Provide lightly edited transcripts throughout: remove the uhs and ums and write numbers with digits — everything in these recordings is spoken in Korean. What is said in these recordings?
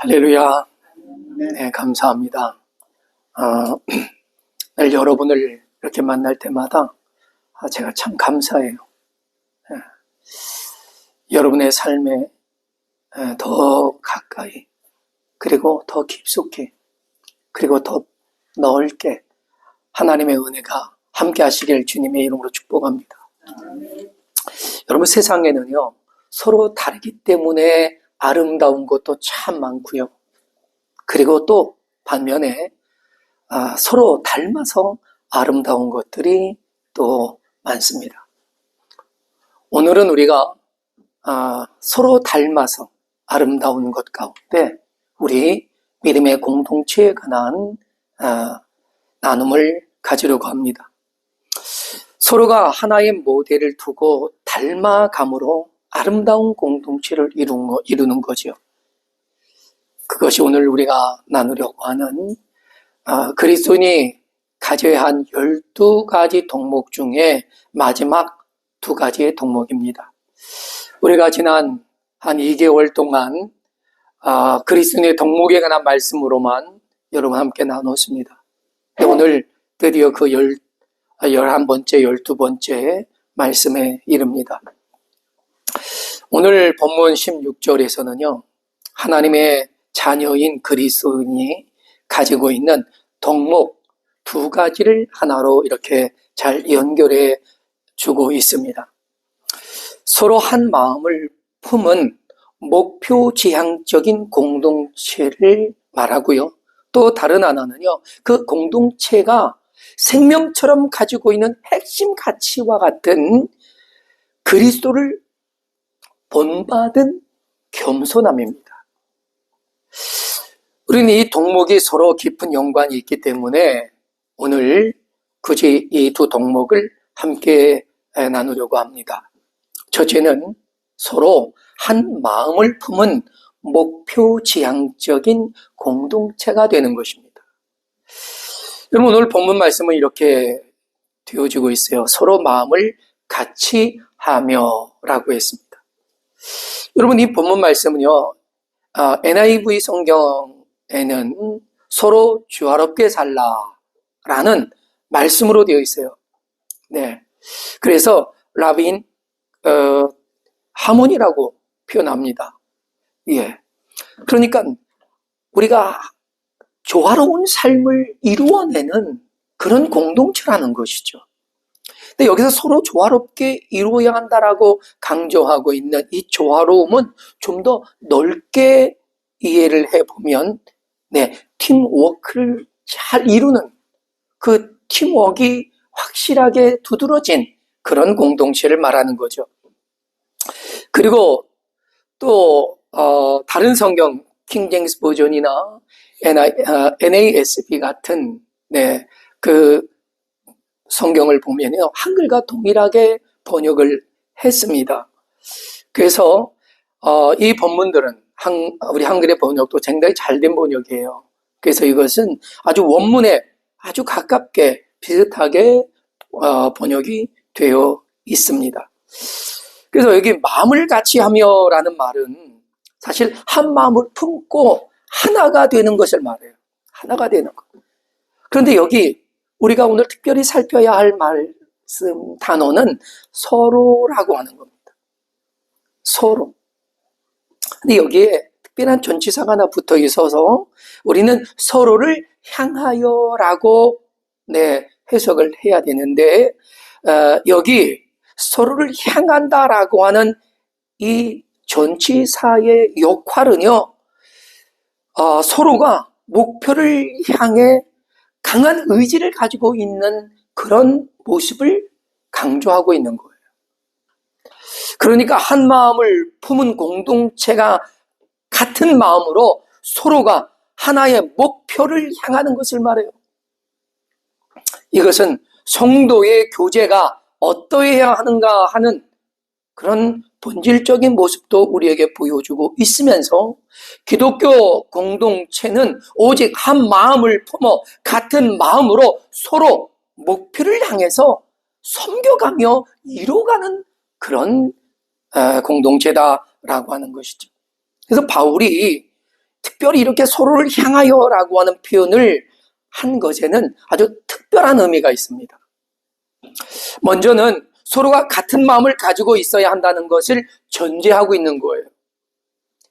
할렐루야. 네, 감사합니다. 늘 여러분을 이렇게 만날 때마다 제가 참 감사해요. 여러분의 삶에 더 가까이, 그리고 더 깊숙이, 그리고 더 넓게 하나님의 은혜가 함께 하시길 주님의 이름으로 축복합니다. 여러분, 세상에는요, 서로 다르기 때문에 아름다운 것도 참 많고요. 그리고 또 반면에 서로 닮아서 아름다운 것들이 또 많습니다. 오늘은 우리가 서로 닮아서 아름다운 것 가운데 우리 믿음의 공동체에 관한 나눔을 가지려고 합니다. 서로가 하나의 모델을 두고 닮아감으로 아름다운 공동체를 이루는 거죠. 그것이 오늘 우리가 나누려고 하는 그리스도인이 가져야 한 12가지 덕목 중에 마지막 2가지의 덕목입니다. 우리가 지난 한 2개월 동안 그리스도인의 덕목에 관한 말씀으로만 여러분 함께 나눴습니다. 오늘 드디어 그 11번째, 12번째 말씀에 이릅니다. 오늘 본문 16절에서는요, 하나님의 자녀인 그리스도인이 가지고 있는 덕목 2가지를 하나로 이렇게 잘 연결해 주고 있습니다. 서로 한 마음을 품은 목표 지향적인 공동체를 말하고요. 또 다른 하나는요, 그 공동체가 생명처럼 가지고 있는 핵심 가치와 같은 그리스도를 본받은 겸손함입니다. 우리는 이 덕목이 서로 깊은 연관이 있기 때문에 오늘 굳이 이 2 덕목을 함께 나누려고 합니다. 첫째는 서로 한 마음을 품은 목표 지향적인 공동체가 되는 것입니다. 여러분, 오늘 본문 말씀은 이렇게 되어지고 있어요. 서로 마음을 같이 하며 라고 했습니다. 여러분, 이 본문 말씀은요, NIV 성경에는 서로 조화롭게 살라라는 말씀으로 되어 있어요. 네. 그래서 라빈 하모니라고 표현합니다. 예. 그러니까 우리가 조화로운 삶을 이루어내는 그런 공동체라는 것이죠. 근데 여기서 서로 조화롭게 이루어야 한다라고 강조하고 있는 이 조화로움은 좀 더 넓게 이해를 해보면, 팀워크를 잘 이루는 그 팀워크가 확실하게 두드러진 그런 공동체를 말하는 거죠. 그리고 또 다른 성경, 킹제임스 버전이나 NASB 같은 그 성경을 보면요, 한글과 동일하게 번역을 했습니다. 그래서 이 본문들은 우리 한글의 번역도 굉장히 잘된 번역이에요. 그래서 이것은 아주 원문에 아주 가깝게 비슷하게 번역이 되어 있습니다. 그래서 여기 마음을 같이 하며라는 말은 사실 한 마음을 품고 하나가 되는 것을 말해요. 하나가 되는 것. 그런데 여기 우리가 오늘 특별히 살펴야 할 말씀 단어는 서로라고 하는 겁니다. 서로. 근데 여기에 특별한 전치사가 하나 붙어 있어서 우리는 서로를 향하여라고 해석을 해야 되는데, 여기 서로를 향한다라고 하는 이 전치사의 역할은요, 서로가 목표를 향해 강한 의지를 가지고 있는 그런 모습을 강조하고 있는 거예요. 그러니까 한 마음을 품은 공동체가 같은 마음으로 서로가 하나의 목표를 향하는 것을 말해요. 이것은 성도의 교제가 어떠해야 하는가 하는 그런 본질적인 모습도 우리에게 보여주고 있으면서, 기독교 공동체는 오직 한 마음을 품어 같은 마음으로 서로 목표를 향해서 섬겨가며 이뤄가는 그런 공동체다라고 하는 것이죠. 그래서 바울이 특별히 이렇게 서로를 향하여라고 하는 표현을 한 것에는 아주 특별한 의미가 있습니다. 먼저는 서로가 같은 마음을 가지고 있어야 한다는 것을 전제하고 있는 거예요.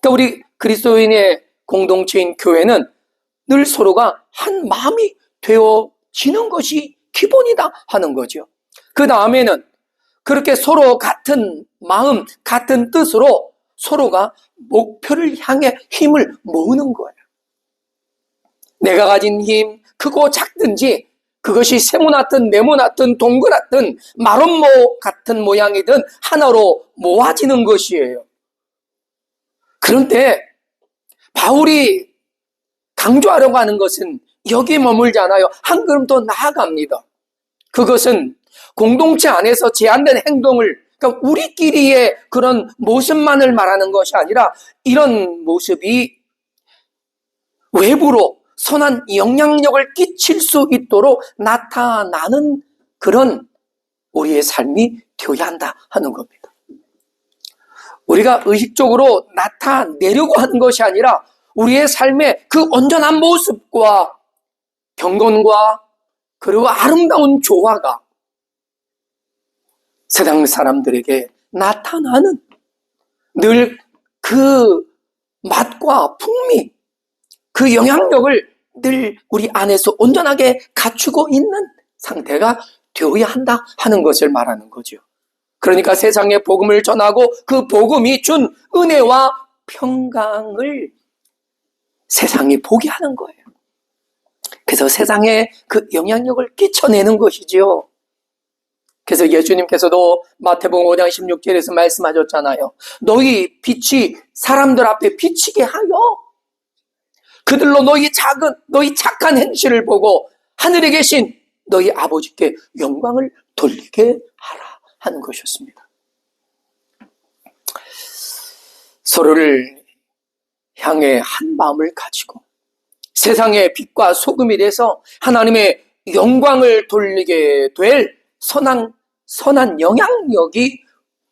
그러니까 우리 그리스도인의 공동체인 교회는 늘 서로가 한 마음이 되어지는 것이 기본이다 하는 거죠. 그 다음에는 그렇게 서로 같은 마음, 같은 뜻으로 서로가 목표를 향해 힘을 모으는 거예요. 내가 가진 힘, 크고 작든지 그것이 세모났든 네모났든 동그랗든 마름모 같은 모양이든 하나로 모아지는 것이에요. 그런데 바울이 강조하려고 하는 것은 여기에 머물지 않아요. 한 걸음 더 나아갑니다. 그것은 공동체 안에서 제한된 행동을, 그러니까 우리끼리의 그런 모습만을 말하는 것이 아니라 이런 모습이 외부로 선한 영향력을 끼칠 수 있도록 나타나는 그런 우리의 삶이 되어야 한다 하는 겁니다. 우리가 의식적으로 나타내려고 하는 것이 아니라 우리의 삶의 그 온전한 모습과 경건과 그리고 아름다운 조화가 세상 사람들에게 나타나는 늘 그 맛과 풍미, 그 영향력을 늘 우리 안에서 온전하게 갖추고 있는 상태가 되어야 한다 하는 것을 말하는 거죠. 그러니까 세상에 복음을 전하고 그 복음이 준 은혜와 평강을 세상이 보게 하는 거예요. 그래서 세상에 그 영향력을 끼쳐내는 것이지요. 그래서 예수님께서도 마태복음 5장 16절에서 말씀하셨잖아요. 너희 빛이 사람들 앞에 비치게 하여 그들로 너희 착한 행실을 보고 하늘에 계신 너희 아버지께 영광을 돌리게 하라 하는 것이었습니다. 서로를 향해 한 마음을 가지고 세상의 빛과 소금이 돼서 하나님의 영광을 돌리게 될 선한 영향력이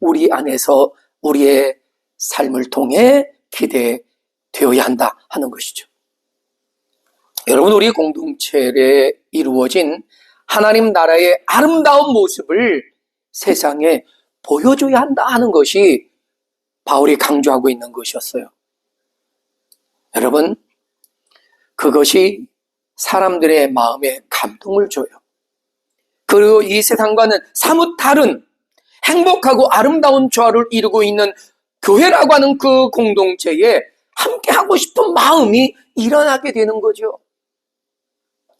우리 안에서 우리의 삶을 통해 기대되어야 한다 하는 것이죠. 여러분, 우리 공동체에 이루어진 하나님 나라의 아름다운 모습을 세상에 보여줘야 한다 하는 것이 바울이 강조하고 있는 것이었어요. 여러분, 그것이 사람들의 마음에 감동을 줘요. 그리고 이 세상과는 사뭇 다른 행복하고 아름다운 조화를 이루고 있는 교회라고 하는 그 공동체에 함께하고 싶은 마음이 일어나게 되는 거죠.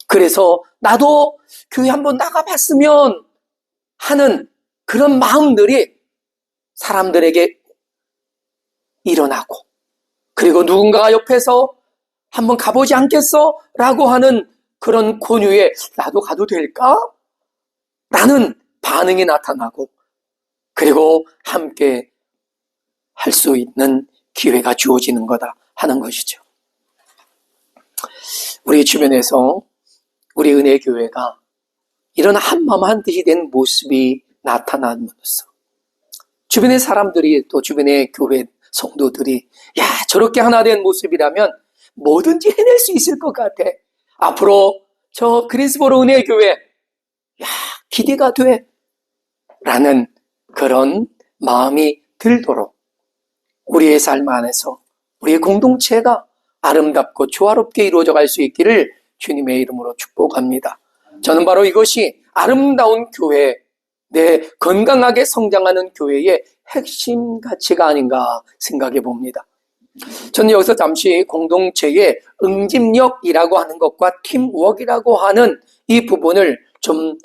그래서 나도 교회 한번 나가봤으면 하는 그런 마음들이 사람들에게 일어나고, 그리고 누군가가 옆에서 한번 가보지 않겠어? 라고 하는 그런 권유에 나도 가도 될까? 라는 반응이 나타나고, 그리고 함께 할 수 있는 기회가 주어지는 거다 하는 것이죠. 우리 주변에서 우리 은혜교회가 이런 한마음 한뜻이 된 모습이 나타남으로써 주변의 사람들이, 또 주변의 교회 성도들이 야, 저렇게 하나 된 모습이라면 뭐든지 해낼 수 있을 것 같아. 앞으로 저 그린스보로 은혜교회 야, 기대가 돼. 라는 그런 마음이 들도록 우리의 삶 안에서 우리의 공동체가 아름답고 조화롭게 이루어져 갈 수 있기를 주님의 이름으로 축복합니다. 저는 바로 이것이 아름다운 교회, 내 건강하게 성장하는 교회의 핵심 가치가 아닌가 생각해 봅니다. 저는 여기서 잠시 공동체의 응집력이라고 하는 것과 팀워크라고 하는 이 부분을 좀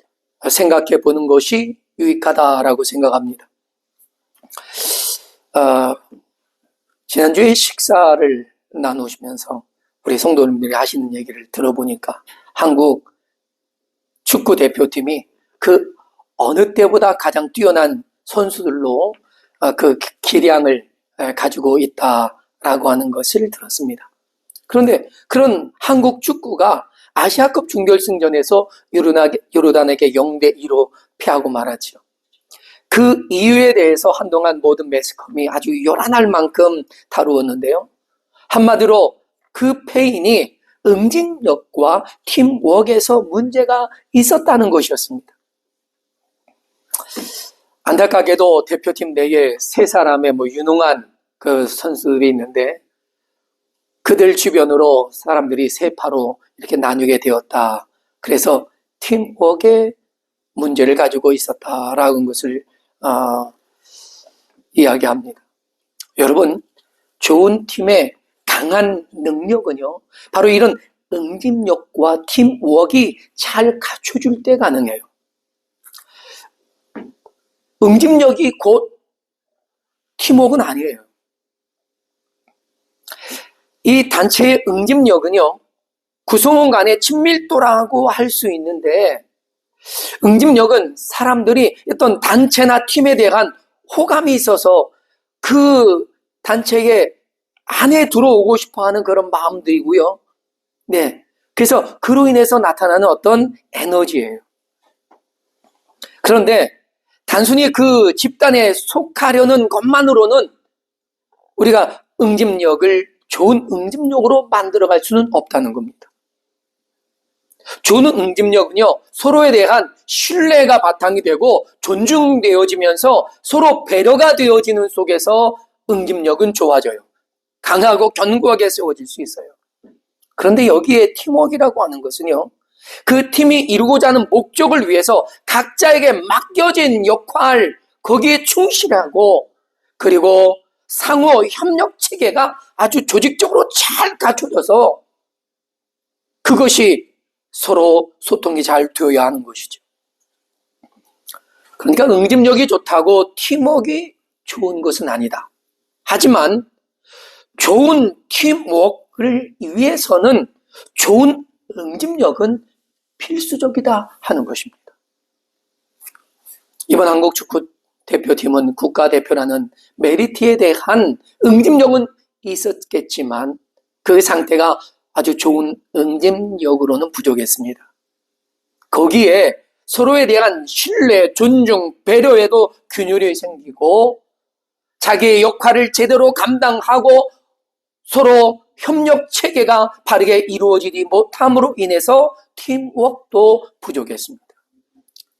생각해 보는 것이 유익하다라고 생각합니다. 지난주에 식사를 나누시면서 우리 성도님들이 하시는 얘기를 들어보니까 한국 축구 대표팀이 그 어느 때보다 가장 뛰어난 선수들로 그 기량을 가지고 있다라고 하는 것을 들었습니다. 그런데 그런 한국 축구가 아시아컵 준결승전에서 요르단에게 0대2로 패하고 말았죠. 그 이유에 대해서 한동안 모든 매스컴이 아주 요란할 만큼 다루었는데요. 한마디로 그 폐인이 응집력과 팀워크에서 문제가 있었다는 것이었습니다. 안타깝게도 대표팀 내에 세 사람의 유능한 그 선수들이 있는데 그들 주변으로 사람들이 세파로 이렇게 나뉘게 되었다. 그래서 팀워크에 문제를 가지고 있었다라는 것을 이야기합니다. 여러분, 좋은 팀의 강한 능력은요, 바로 이런 응집력과 팀워크가 잘 갖춰줄 때 가능해요. 응집력이 곧 팀워크는 아니에요. 이 단체의 응집력은요, 구성원 간의 친밀도라고 할 수 있는데, 응집력은 사람들이 어떤 단체나 팀에 대한 호감이 있어서 그 단체에 안에 들어오고 싶어 하는 그런 마음들이고요. 네. 그래서 그로 인해서 나타나는 어떤 에너지예요. 그런데 단순히 그 집단에 속하려는 것만으로는 우리가 응집력을 좋은 응집력으로 만들어갈 수는 없다는 겁니다. 좋은 응집력은요, 서로에 대한 신뢰가 바탕이 되고 존중되어지면서 서로 배려가 되어지는 속에서 응집력은 좋아져요. 강하고 견고하게 세워질 수 있어요. 그런데 여기에 팀워크라고 하는 것은요, 그 팀이 이루고자 하는 목적을 위해서 각자에게 맡겨진 역할, 거기에 충실하고, 그리고 상호 협력 체계가 아주 조직적으로 잘 갖춰져서 그것이 서로 소통이 잘 되어야 하는 것이죠. 그러니까 응집력이 좋다고 팀워크가 좋은 것은 아니다. 하지만 좋은 팀워크를 위해서는 좋은 응집력은 필수적이다 하는 것입니다. 이번 한국 축구 대표팀은 국가대표라는 메리트에 대한 응집력은 있었겠지만 그 상태가 아주 좋은 응집력으로는 부족했습니다. 거기에 서로에 대한 신뢰, 존중, 배려에도 균열이 생기고 자기의 역할을 제대로 감당하고 서로 협력 체계가 바르게 이루어지지 못함으로 인해서 팀워크도 부족했습니다.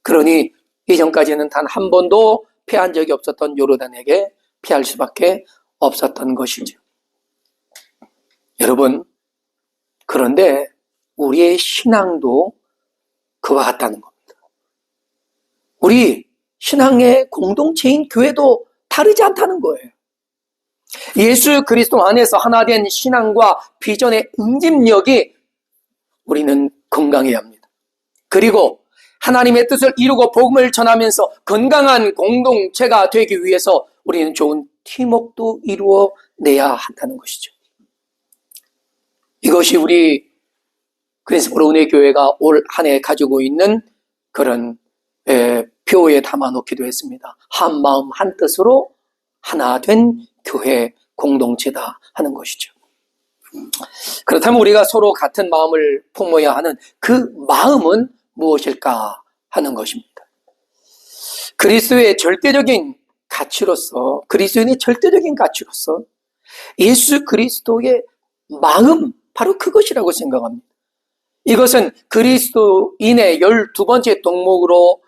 그러니 이전까지는 단 한 번도 패한 적이 없었던 요르단에게 패할 수밖에 없었던 것이죠. 여러분, 그런데 우리의 신앙도 그와 같다는 겁니다. 우리 신앙의 공동체인 교회도 다르지 않다는 거예요. 예수 그리스도 안에서 하나 된 신앙과 비전의 응집력이 우리는 건강해야 합니다. 그리고 하나님의 뜻을 이루고 복음을 전하면서 건강한 공동체가 되기 위해서 우리는 좋은 팀워크도 이루어내야 한다는 것이죠. 이것이 우리 그리스도 은혜 교회가 올 한 해 가지고 있는 그런 표에 담아놓기도 했습니다. 한 마음 한 뜻으로 하나 된 교회 공동체다 하는 것이죠. 그렇다면 우리가 서로 같은 마음을 품어야 하는 그 마음은 무엇일까 하는 것입니다. 그리스도의 절대적인 가치로서, 그리스도인의 절대적인 가치로서 예수 그리스도의 마음, 바로 그것이라고 생각합니다. 이것은 그리스도인의 12번째 덕목으로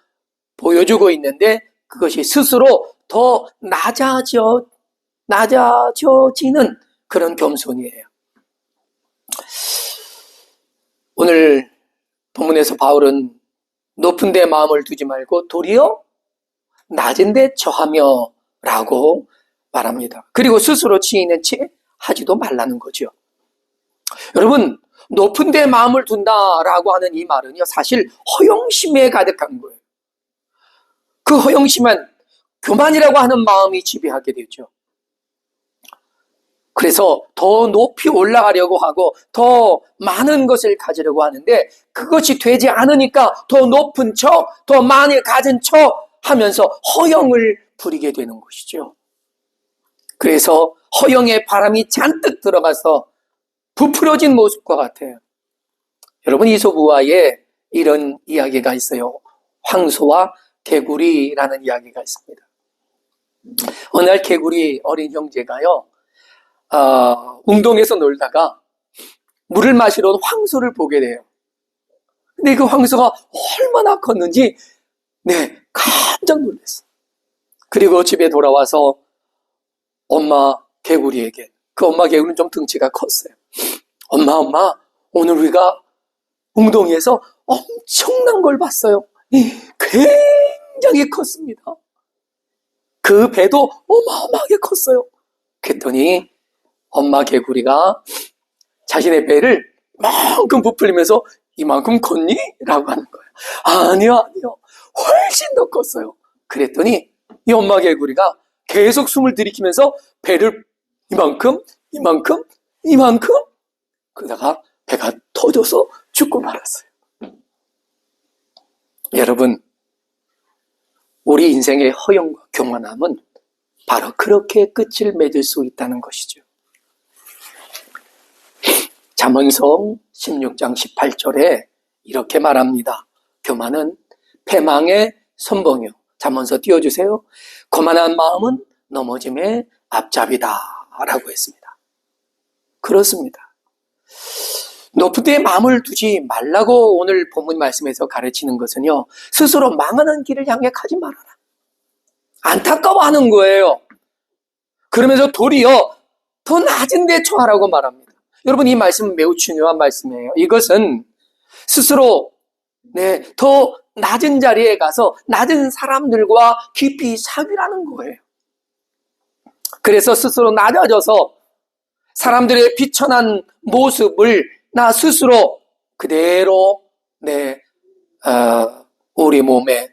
보여주고 있는데 그것이 스스로 더 낮아져지는 그런 겸손이에요. 오늘 본문에서 바울은 높은 데 마음을 두지 말고 도리어 낮은 데 처하며 라고 말합니다. 그리고 스스로 치이는 채 하지도 말라는 거죠. 여러분, 높은 데 마음을 둔다라고 하는 이 말은요, 사실 허영심에 가득한 거예요. 그 허영심은 교만이라고 하는 마음이 지배하게 되죠. 그래서 더 높이 올라가려고 하고 더 많은 것을 가지려고 하는데 그것이 되지 않으니까 더 높은 척, 더 많이 가진 척 하면서 허영을 부리게 되는 것이죠. 그래서 허영의 바람이 잔뜩 들어가서 부풀어진 모습과 같아요. 여러분, 이솝우화에 이런 이야기가 있어요. 황소와 개구리라는 이야기가 있습니다. 어느 날 개구리 어린 형제가요, 웅동에서 놀다가 물을 마시러 온 황소를 보게 돼요. 근데 그 황소가 얼마나 컸는지 깜짝 놀랐어요. 그리고 집에 돌아와서 엄마 개구리에게, 그 엄마 개구리는 좀 등치가 컸어요. 엄마, 오늘 우리가 웅덩이에서 엄청난 걸 봤어요. 굉장히 컸습니다. 그 배도 어마어마하게 컸어요. 그랬더니 엄마 개구리가 자신의 배를 이만큼 부풀리면서 이만큼 컸니? 라고 하는 거예요. 아니요. 훨씬 더 컸어요. 그랬더니 이 엄마 개구리가 계속 숨을 들이키면서 배를 이만큼 그러다가 배가 터져서 죽고 말았어요. 여러분, 우리 인생의 허영과 교만함은 바로 그렇게 끝을 맺을 수 있다는 것이죠. 잠언서 16장 18절에 이렇게 말합니다. 교만은 패망의 선봉이요. 잠언서 띄워주세요. 거만한 마음은 넘어짐의 앞잡이다 라고 했습니다. 그렇습니다. 높은 데에 마음을 두지 말라고 오늘 본문 말씀에서 가르치는 것은요, 스스로 망하는 길을 향해 가지 말아라, 안타까워하는 거예요. 그러면서 도리어 더 낮은 데 처하라고 말합니다. 여러분, 이 말씀은 매우 중요한 말씀이에요. 이것은 스스로 더 낮은 자리에 가서 낮은 사람들과 깊이 사귀라는 거예요. 그래서 스스로 낮아져서 사람들의 비천한 모습을 나 스스로 그대로 우리 몸에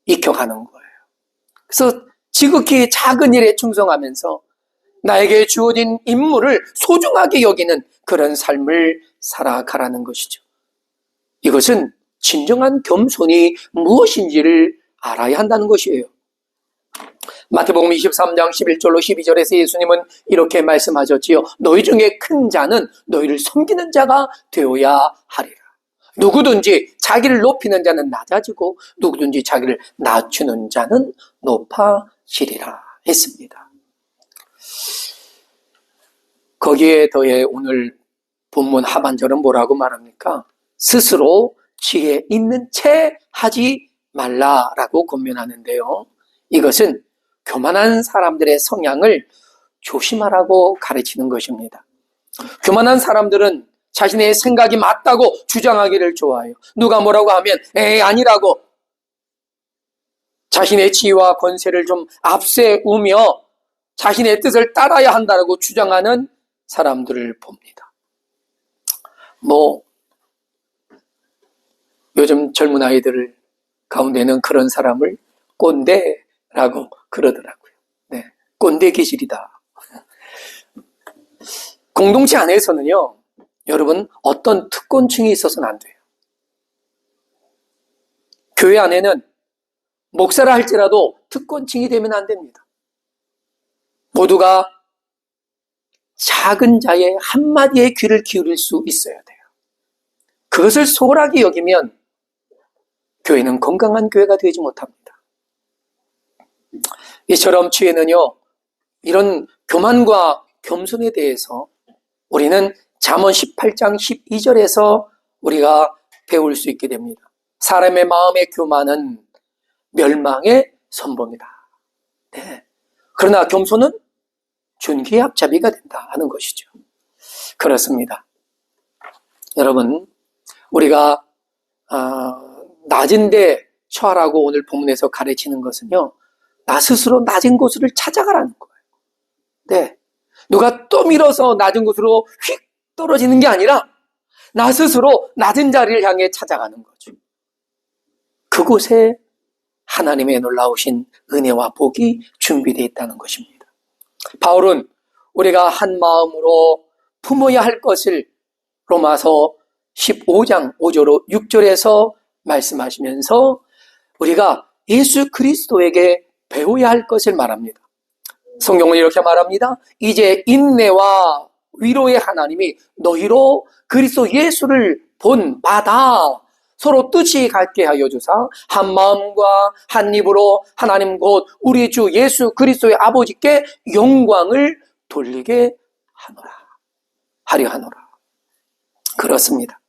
익혀가는 거예요. 그래서 지극히 작은 일에 충성하면서 나에게 주어진 임무를 소중하게 여기는 그런 삶을 살아가라는 것이죠. 이것은 진정한 겸손이 무엇인지를 알아야 한다는 것이에요. 마태복음 23장 11절로 12절에서 예수님은 이렇게 말씀하셨지요. 너희 중에 큰 자는 너희를 섬기는 자가 되어야 하리라. 누구든지 자기를 높이는 자는 낮아지고 누구든지 자기를 낮추는 자는 높아지리라 했습니다. 거기에 더해 오늘 본문 하반절은 뭐라고 말합니까? 스스로 지혜 있는 채 하지 말라라고 권면하는데요. 이것은 교만한 사람들의 성향을 조심하라고 가르치는 것입니다. 교만한 사람들은 자신의 생각이 맞다고 주장하기를 좋아해요. 누가 뭐라고 하면 아니라고 자신의 지위와 권세를 좀 앞세우며 자신의 뜻을 따라야 한다고 주장하는 사람들을 봅니다. 요즘 젊은 아이들 가운데는 그런 사람을 꼰대라고 그러더라고요. 꼰대 기질이다. 공동체 안에서는요, 여러분, 어떤 특권층이 있어서는 안 돼요. 교회 안에는 목사라 할지라도 특권층이 되면 안 됩니다. 모두가 작은 자의 한마디에 귀를 기울일 수 있어야 돼요. 그것을 소홀하게 여기면 교회는 건강한 교회가 되지 못합니다. 이처럼 지혜는요, 이런 교만과 겸손에 대해서 우리는 잠언 18장 12절에서 우리가 배울 수 있게 됩니다. 사람의 마음의 교만은 멸망의 선봉이다. 그러나 겸손은 존귀의 앞잡이가 된다 하는 것이죠. 그렇습니다. 여러분, 우리가 낮은 데 처하라고 오늘 본문에서 가르치는 것은요, 나 스스로 낮은 곳을 찾아가라는 거예요. 누가 또 밀어서 낮은 곳으로 휙 떨어지는 게 아니라 나 스스로 낮은 자리를 향해 찾아가는 거죠. 그곳에 하나님의 놀라우신 은혜와 복이 준비되어 있다는 것입니다. 바울은 우리가 한 마음으로 품어야 할 것을 로마서 15장 5절 6절에서 말씀하시면서 우리가 예수 그리스도에게 배워야 할 것을 말합니다. 성경은 이렇게 말합니다. 이제 인내와 위로의 하나님이 너희로 그리스도 예수를 본 바다 서로 뜻이 같게 하여 주사 한 마음과 한 입으로 하나님 곧 우리 주 예수 그리스도의 아버지께 영광을 돌리게 하노라. 하려 하노라. 그렇습니다.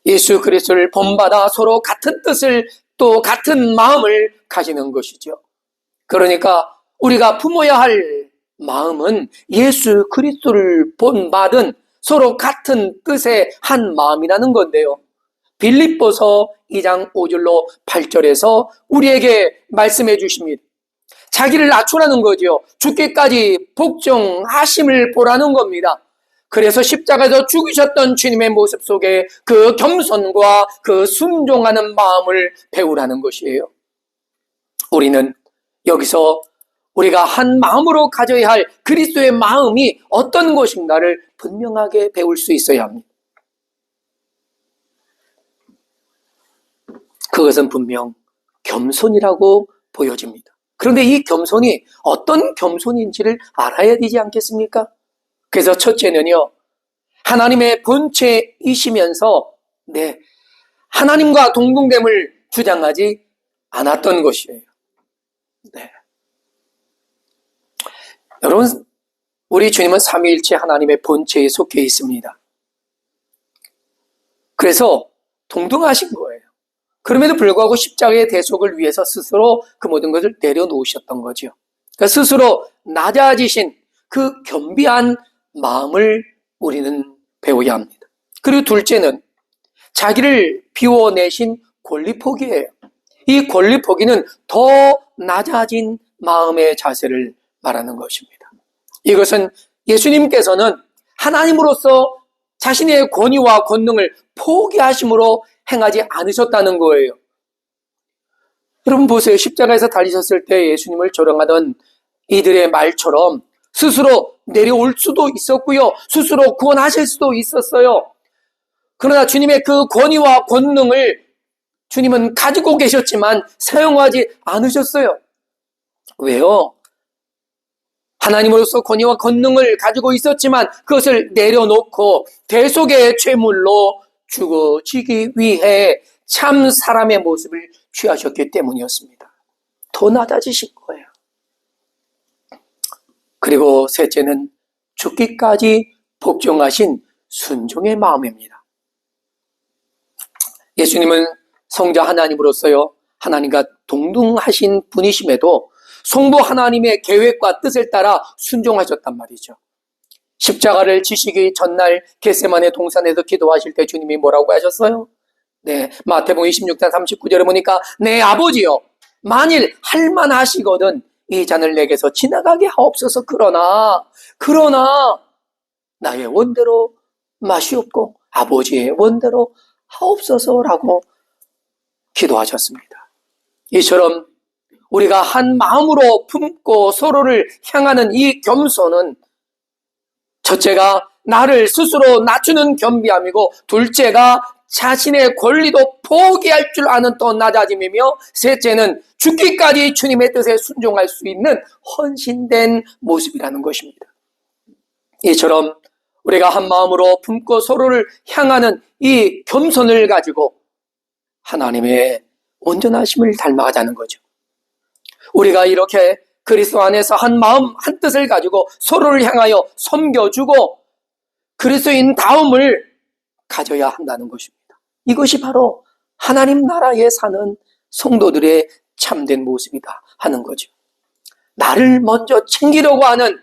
예수 그리스도를 본받아 서로 같은 뜻을 또 같은 마음을 가지는 것이죠. 그러니까 우리가 품어야 할 마음은 예수 그리스도를 본받은 서로 같은 뜻의 한 마음이라는 건데요. 빌립보서 2장 5절로 8절에서 우리에게 말씀해 주십니다. 자기를 낮추라는 거죠. 죽기까지 복종하심을 보라는 겁니다. 그래서 십자가에서 죽으셨던 주님의 모습 속에 그 겸손과 그 순종하는 마음을 배우라는 것이에요. 우리는 여기서 우리가 한 마음으로 가져야 할 그리스도의 마음이 어떤 것인가를 분명하게 배울 수 있어야 합니다. 그것은 분명 겸손이라고 보여집니다. 그런데 이 겸손이 어떤 겸손인지를 알아야 되지 않겠습니까? 그래서 첫째는요, 하나님의 본체이시면서 하나님과 동등됨을 주장하지 않았던 것이에요. 여러분, 우리 주님은 삼위일체 하나님의 본체에 속해 있습니다. 그래서 동등하신 거예요. 그럼에도 불구하고 십자가의 대속을 위해서 스스로 그 모든 것을 내려놓으셨던 거죠. 그러니까 스스로 낮아지신 그 겸비한 마음을 우리는 배워야 합니다. 그리고 둘째는 자기를 비워내신 권리 포기예요. 이 권리 포기는 더 낮아진 마음의 자세를 말하는 것입니다. 이것은 예수님께서는 하나님으로서 자신의 권위와 권능을 포기하심으로 행하지 않으셨다는 거예요. 여러분 보세요. 십자가에서 달리셨을 때 예수님을 조롱하던 이들의 말처럼 스스로 내려올 수도 있었고요. 스스로 구원하실 수도 있었어요. 그러나 주님의 그 권위와 권능을 주님은 가지고 계셨지만 사용하지 않으셨어요. 왜요? 하나님으로서 권위와 권능을 가지고 있었지만 그것을 내려놓고 대속의 죄물로 죽어지기 위해 참 사람의 모습을 취하셨기 때문이었습니다. 더 낮아지신 거예요. 그리고 셋째는 죽기까지 복종하신 순종의 마음입니다. 예수님은 성자 하나님으로서요, 하나님과 동등하신 분이심에도 성부 하나님의 계획과 뜻을 따라 순종하셨단 말이죠. 십자가를 지시기 전날 겟세마네 동산에서 기도하실 때 주님이 뭐라고 하셨어요? 마태복음 26장 39절에 보니까 내 아버지여, 만일 할만하시거든 이 잔을 내게서 지나가게 하옵소서. 그러나 나의 원대로 마시옵고 아버지의 원대로 하옵소서라고 기도하셨습니다. 이처럼 우리가 한 마음으로 품고 서로를 향하는 이 겸손은 첫째가 나를 스스로 낮추는 겸비함이고, 둘째가 자신의 권리도 포기할 줄 아는 또 낮아짐이며, 셋째는 죽기까지 주님의 뜻에 순종할 수 있는 헌신된 모습이라는 것입니다. 이처럼 우리가 한 마음으로 품고 서로를 향하는 이 겸손을 가지고 하나님의 온전하심을 닮아가자는 거죠. 우리가 이렇게 그리스도 안에서 한 마음 한 뜻을 가지고 서로를 향하여 섬겨주고 그리스도인 다움을 가져야 한다는 것입니다. 이것이 바로 하나님 나라에 사는 성도들의 참된 모습이다 하는 거죠. 나를 먼저 챙기려고 하는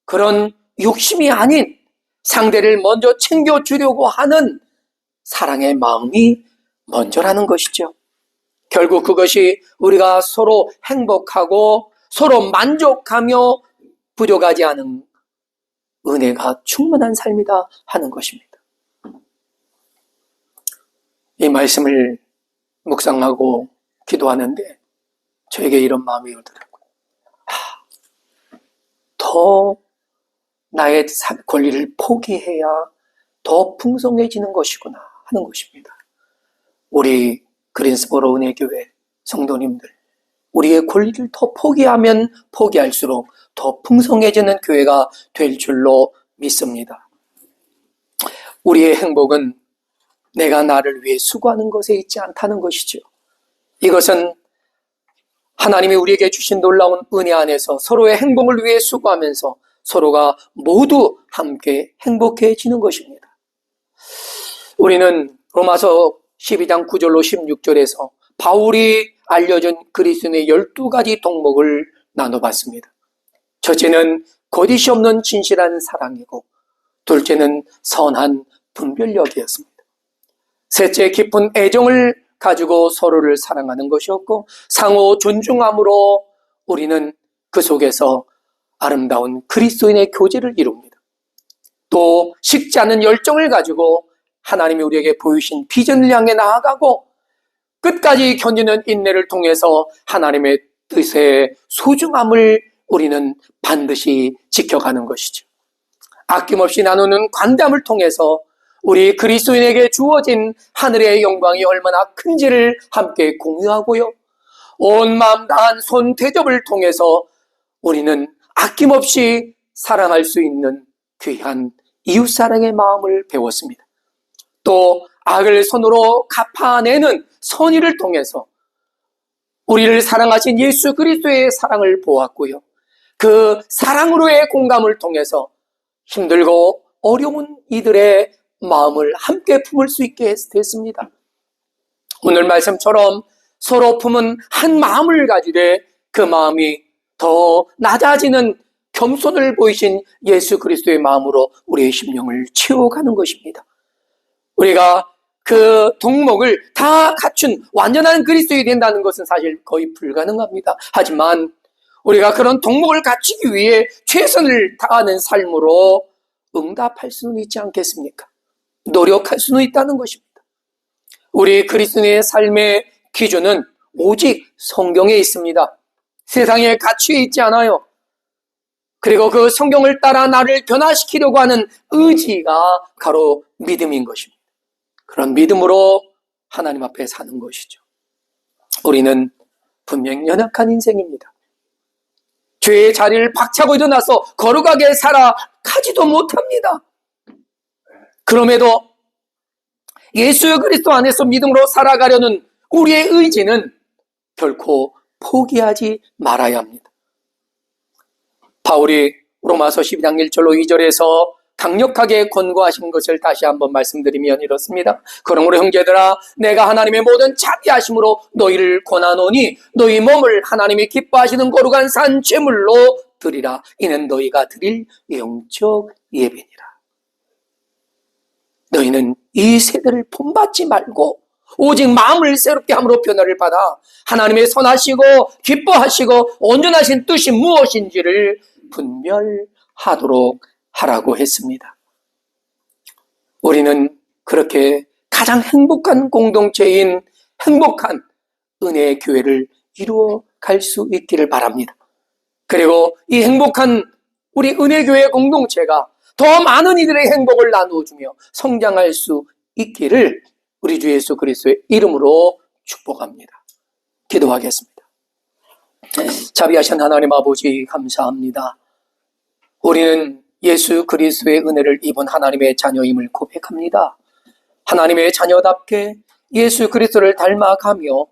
그런 욕심이 아닌 상대를 먼저 챙겨주려고 하는 사랑의 마음이 먼저라는 것이죠. 결국 그것이 우리가 서로 행복하고 서로 만족하며 부족하지 않은 은혜가 충만한 삶이다 하는 것입니다. 이 말씀을 묵상하고 기도하는데 저에게 이런 마음이 오더라고요. 더 나의 권리를 포기해야 더 풍성해지는 것이구나 하는 것입니다. 우리 그린스보로 은혜교회 성도님들, 우리의 권리를 더 포기하면 포기할수록 더 풍성해지는 교회가 될 줄로 믿습니다. 우리의 행복은 내가 나를 위해 수고하는 것에 있지 않다는 것이죠. 이것은 하나님이 우리에게 주신 놀라운 은혜 안에서 서로의 행복을 위해 수고하면서 서로가 모두 함께 행복해지는 것입니다. 우리는 로마서 12장 9절로 16절에서 바울이 알려준 그리스도인의 12가지 덕목을 나눠봤습니다. 첫째는 거짓이 없는 진실한 사랑이고, 둘째는 선한 분별력이었습니다. 셋째, 깊은 애정을 가지고 서로를 사랑하는 것이었고, 상호 존중함으로 우리는 그 속에서 아름다운 그리스도인의 교제를 이룹니다. 또 식지 않은 열정을 가지고 하나님이 우리에게 보이신 비전을 향해 나아가고, 끝까지 견디는 인내를 통해서 하나님의 뜻의 소중함을 우리는 반드시 지켜가는 것이죠. 아낌없이 나누는 관담을 통해서 우리 그리스도인에게 주어진 하늘의 영광이 얼마나 큰지를 함께 공유하고요, 온 마음 다한 손 대접을 통해서 우리는 아낌없이 사랑할 수 있는 귀한 이웃사랑의 마음을 배웠습니다. 또 악을 선으로 갚아내는 선의를 통해서 우리를 사랑하신 예수 그리스도의 사랑을 보았고요, 그 사랑으로의 공감을 통해서 힘들고 어려운 이들의 마음을 함께 품을 수 있게 됐습니다. 오늘 말씀처럼 서로 품은 한 마음을 가지되 그 마음이 더 낮아지는 겸손을 보이신 예수 그리스도의 마음으로 우리의 심령을 채워가는 것입니다. 우리가 그 덕목을 다 갖춘 완전한 그리스도인이 된다는 것은 사실 거의 불가능합니다. 하지만 우리가 그런 덕목을 갖추기 위해 최선을 다하는 삶으로 응답할 수는 있지 않겠습니까? 노력할 수는 있다는 것입니다. 우리 그리스도인의 삶의 기준은 오직 성경에 있습니다. 세상에 갇혀 있지 않아요. 그리고 그 성경을 따라 나를 변화시키려고 하는 의지가 바로 믿음인 것입니다. 그런 믿음으로 하나님 앞에 사는 것이죠. 우리는 분명히 연약한 인생입니다. 죄의 자리를 박차고 일어나서 거룩하게 살아가지도 못합니다. 그럼에도 예수 그리스도 안에서 믿음으로 살아가려는 우리의 의지는 결코 포기하지 말아야 합니다. 바울이 로마서 12장 1절로 2절에서 강력하게 권고하신 것을 다시 한번 말씀드리면 이렇습니다. 그러므로 형제들아, 내가 하나님의 모든 자비하심으로 너희를 권하노니 너희 몸을 하나님이 기뻐하시는 거룩한 산 제물로 드리라. 이는 너희가 드릴 영적 예배니라. 너희는 이 세대를 본받지 말고 오직 마음을 새롭게 함으로 변화를 받아 하나님의 선하시고 기뻐하시고 온전하신 뜻이 무엇인지를 분별하도록 하라고 했습니다. 우리는 그렇게 가장 행복한 공동체인 행복한 은혜의 교회를 이루어 갈 수 있기를 바랍니다. 그리고 이 행복한 우리 은혜교회 공동체가 더 많은 이들의 행복을 나누어주며 성장할 수 있기를 우리 주 예수 그리스도의 이름으로 축복합니다. 기도하겠습니다. 자비하신 하나님 아버지, 감사합니다. 우리는 예수 그리스도의 은혜를 입은 하나님의 자녀임을 고백합니다. 하나님의 자녀답게 예수 그리스도를 닮아가며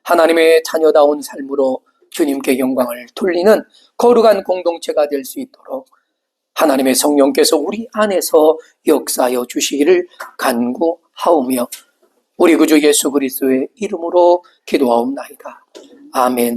하나님의 자녀다운 삶으로 주님께 영광을 돌리는 거룩한 공동체가 될 수 있도록 하나님의 성령께서 우리 안에서 역사하여 주시기를 간구하오며 우리 구주 예수 그리스도의 이름으로 기도하옵나이다. 아멘.